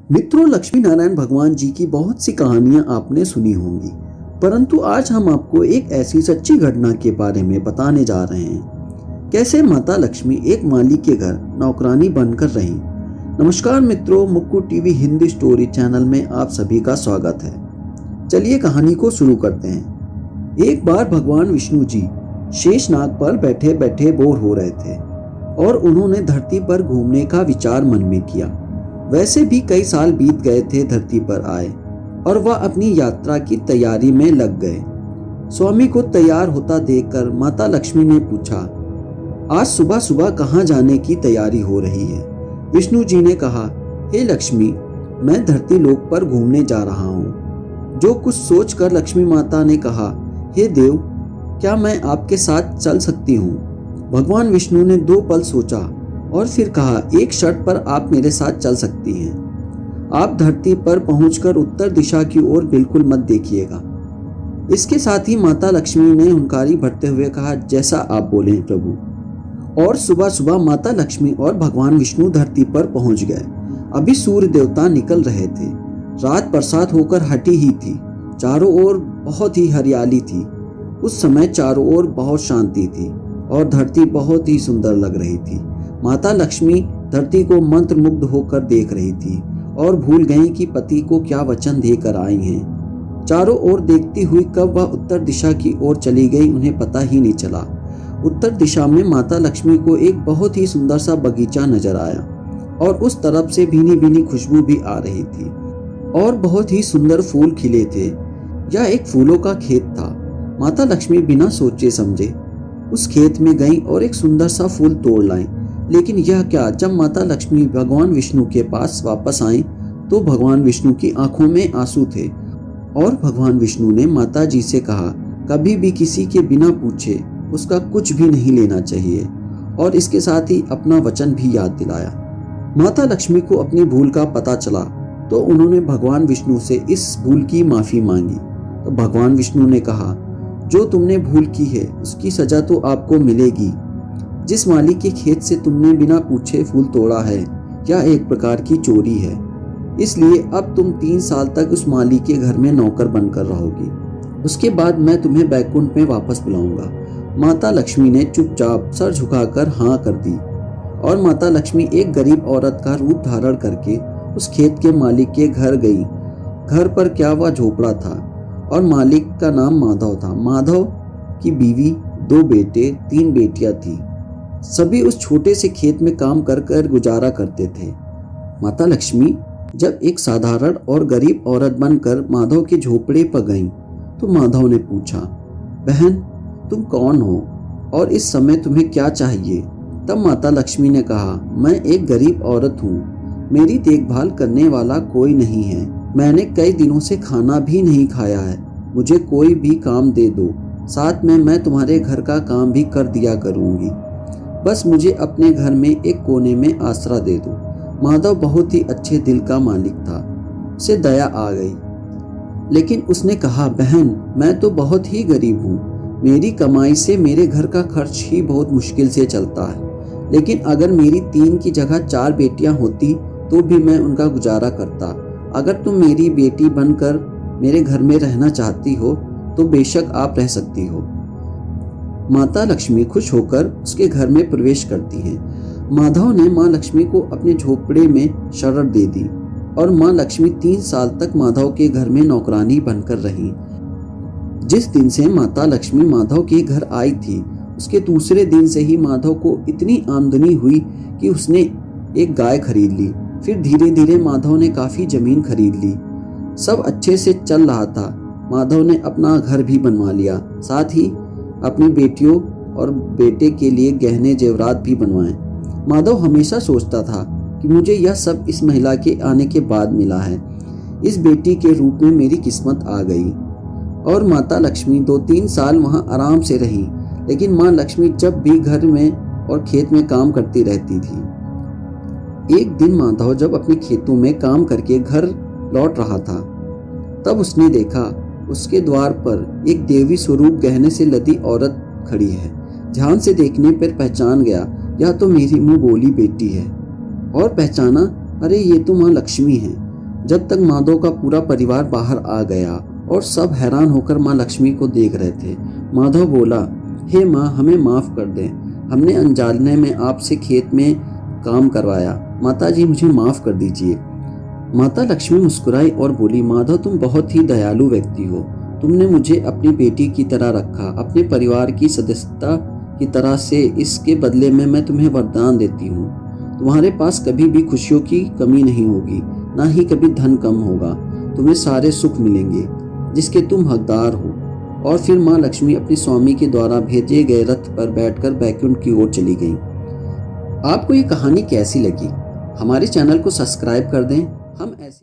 मित्रों, लक्ष्मी नारायण भगवान जी की बहुत सी कहानियां आपने सुनी होंगी, परंतु आज हम आपको एक ऐसी सच्ची घटना के बारे में बताने जा रहे हैं। कैसे माता लक्ष्मी एक माली के घर नौकरानी बनकर रही। नमस्कार मित्रों, Mukku TV Hindi story channel में आप सभी का स्वागत है। चलिए कहानी को शुरू करते हैं। एक बार भगवान विष्णु जी शेषनाग पर बैठे बैठे बोर हो रहे थे और उन्होंने धरती पर घूमने का विचार मन में किया। वैसे भी कई साल बीत गए थे धरती पर आए और वह अपनी यात्रा की तैयारी में लग गए। स्वामी को तैयार होता देखकर माता लक्ष्मी ने पूछा, आज सुबह सुबह कहाँ जाने की तैयारी हो रही है। विष्णु जी ने कहा, हे लक्ष्मी, मैं धरती लोक पर घूमने जा रहा हूँ। जो कुछ सोचकर लक्ष्मी माता ने कहा, हे देव, क्या मैं आपके साथ चल सकती हूँ। भगवान विष्णु ने 2 पल सोचा और फिर कहा, एक शर्त पर आप मेरे साथ चल सकती हैं। आप धरती पर पहुंचकर उत्तर दिशा की ओर बिल्कुल मत देखिएगा। इसके साथ ही माता लक्ष्मी ने हुंकारी भरते हुए कहा, जैसा आप बोले प्रभु। और सुबह सुबह माता लक्ष्मी और भगवान विष्णु धरती पर पहुंच गए। अभी सूर्य देवता निकल रहे थे। रात बरसात होकर हटी ही थी। चारों ओर बहुत ही हरियाली थी। उस समय चारों ओर बहुत शांति थी और धरती बहुत ही सुंदर लग रही थी। माता लक्ष्मी धरती को मंत्रमुग्ध होकर देख रही थी और भूल गई कि पति को क्या वचन देकर आई हैं। चारों ओर देखती हुई कब वह उत्तर दिशा की ओर चली गई उन्हें पता ही नहीं चला। उत्तर दिशा में माता लक्ष्मी को एक बहुत ही सुंदर सा बगीचा नजर आया और उस तरफ से भीनी भीनी खुशबू भी आ रही थी और बहुत ही सुंदर फूल खिले थे। यह एक फूलों का खेत था। माता लक्ष्मी बिना सोचे समझे उस खेत में गई और एक सुंदर सा फूल तोड़ लाई। लेकिन यह क्या, जब माता लक्ष्मी भगवान विष्णु के पास वापस आई तो भगवान विष्णु की आंखों में आंसू थे और भगवान विष्णु ने माता जी से कहा, कभी भी किसी के बिना पूछे उसका कुछ भी नहीं लेना चाहिए, और इसके साथ ही अपना वचन भी याद दिलाया। माता लक्ष्मी को अपनी भूल का पता चला तो उन्होंने भगवान विष्णु से इस भूल की माफी मांगी। तो भगवान विष्णु ने कहा, जो तुमने भूल की है उसकी सजा तो आपको मिलेगी। जिस माली के खेत से तुमने बिना पूछे फूल तोड़ा है, यह एक प्रकार की चोरी है। इसलिए अब तुम 3 साल तक उस माली के घर में नौकर बनकर रहोगी। उसके बाद मैं तुम्हें बैकुंठ में वापस बुलाऊंगा। माता लक्ष्मी ने चुपचाप सर झुकाकर हाँ कर दी और माता लक्ष्मी एक गरीब औरत का रूप धारण करके उस खेत के मालिक के घर गई। घर पर क्या, वह झोपड़ा था और मालिक का नाम माधव था। माधव की बीवी, 2 बेटे, 3 बेटियां थी। सभी उस छोटे से खेत में काम कर कर गुजारा करते थे। माता लक्ष्मी जब एक साधारण और गरीब औरत बनकर माधव के झोपड़े पर गईं, तो माधव ने पूछा, बहन, तुम कौन हो और इस समय तुम्हें क्या चाहिए। तब माता लक्ष्मी ने कहा, मैं एक गरीब औरत हूँ। मेरी देखभाल करने वाला कोई नहीं है। मैंने कई दिनों से खाना भी नहीं खाया है। मुझे कोई भी काम दे दो, साथ में मैं तुम्हारे घर का काम भी कर दिया करूँगी। बस मुझे अपने घर में एक कोने में आसरा दे दो। माधव बहुत ही अच्छे दिल का मालिक था। उसे दया आ गई, लेकिन उसने कहा, बहन, मैं तो बहुत ही गरीब हूँ। मेरी कमाई से मेरे घर का खर्च ही बहुत मुश्किल से चलता है। लेकिन अगर मेरी 3 की जगह 4 बेटियां होती तो भी मैं उनका गुजारा करता। अगर तुम मेरी बेटी बनकर मेरे घर में रहना चाहती हो तो बेशक आप रह सकती हो। माता लक्ष्मी खुश होकर उसके घर में प्रवेश करती हैं। माधव ने माँ लक्ष्मी को अपने झोपड़े में शरण दे दी और माँ लक्ष्मी 3 साल तक माधव के घर में नौकरानी बनकर रही। जिस दिन से माता लक्ष्मी माधव के घर आई थी, उसके दूसरे दिन से ही माधव को इतनी आमदनी हुई कि उसने एक गाय खरीद ली। फिर धीरे धीरे माधव ने काफी जमीन खरीद ली। सब अच्छे से चल रहा था। माधव ने अपना घर भी बनवा लिया, साथ ही अपनी बेटियों और बेटे के लिए गहने जेवरात भी बनवाए। माधव हमेशा सोचता था कि मुझे यह सब इस महिला के आने के बाद मिला है। इस बेटी के रूप में मेरी किस्मत आ गई। और माता लक्ष्मी 2-3 साल वहां आराम से रही। लेकिन माँ लक्ष्मी जब भी घर में और खेत में काम करती रहती थी। एक दिन माधव जब अपने खेतों में काम करके घर लौट रहा था, तब उसने देखा उसके द्वार पर एक देवी स्वरूप गहने से लदी औरत खड़ी है। ध्यान से देखने पर पहचान गया, यह तो मेरी मुंह बोली बेटी है। और पहचाना, अरे ये तो माँ लक्ष्मी है। जब तक माधव का पूरा परिवार बाहर आ गया और सब हैरान होकर माँ लक्ष्मी को देख रहे थे। माधव बोला, हे माँ, हमें माफ़ कर दें, हमने अनजाने में आपसे खेत में काम करवाया। माता जी, मुझे माफ़ कर दीजिए। माता लक्ष्मी मुस्कुराई और बोली, माधव, तुम बहुत ही दयालु व्यक्ति हो। तुमने मुझे अपनी बेटी की तरह रखा, अपने परिवार की सदस्यता की तरह से। इसके बदले में मैं तुम्हें वरदान देती हूँ, तुम्हारे पास कभी भी खुशियों की कमी नहीं होगी, ना ही कभी धन कम होगा। तुम्हें सारे सुख मिलेंगे जिसके तुम हकदार हो। और फिर माँ लक्ष्मी अपने स्वामी के द्वारा भेजे गए रथ पर बैठकर बैकुंठ की ओर चली गईं। आपको ये कहानी कैसी लगी? हमारे चैनल को सब्सक्राइब कर दें। हम ऐसे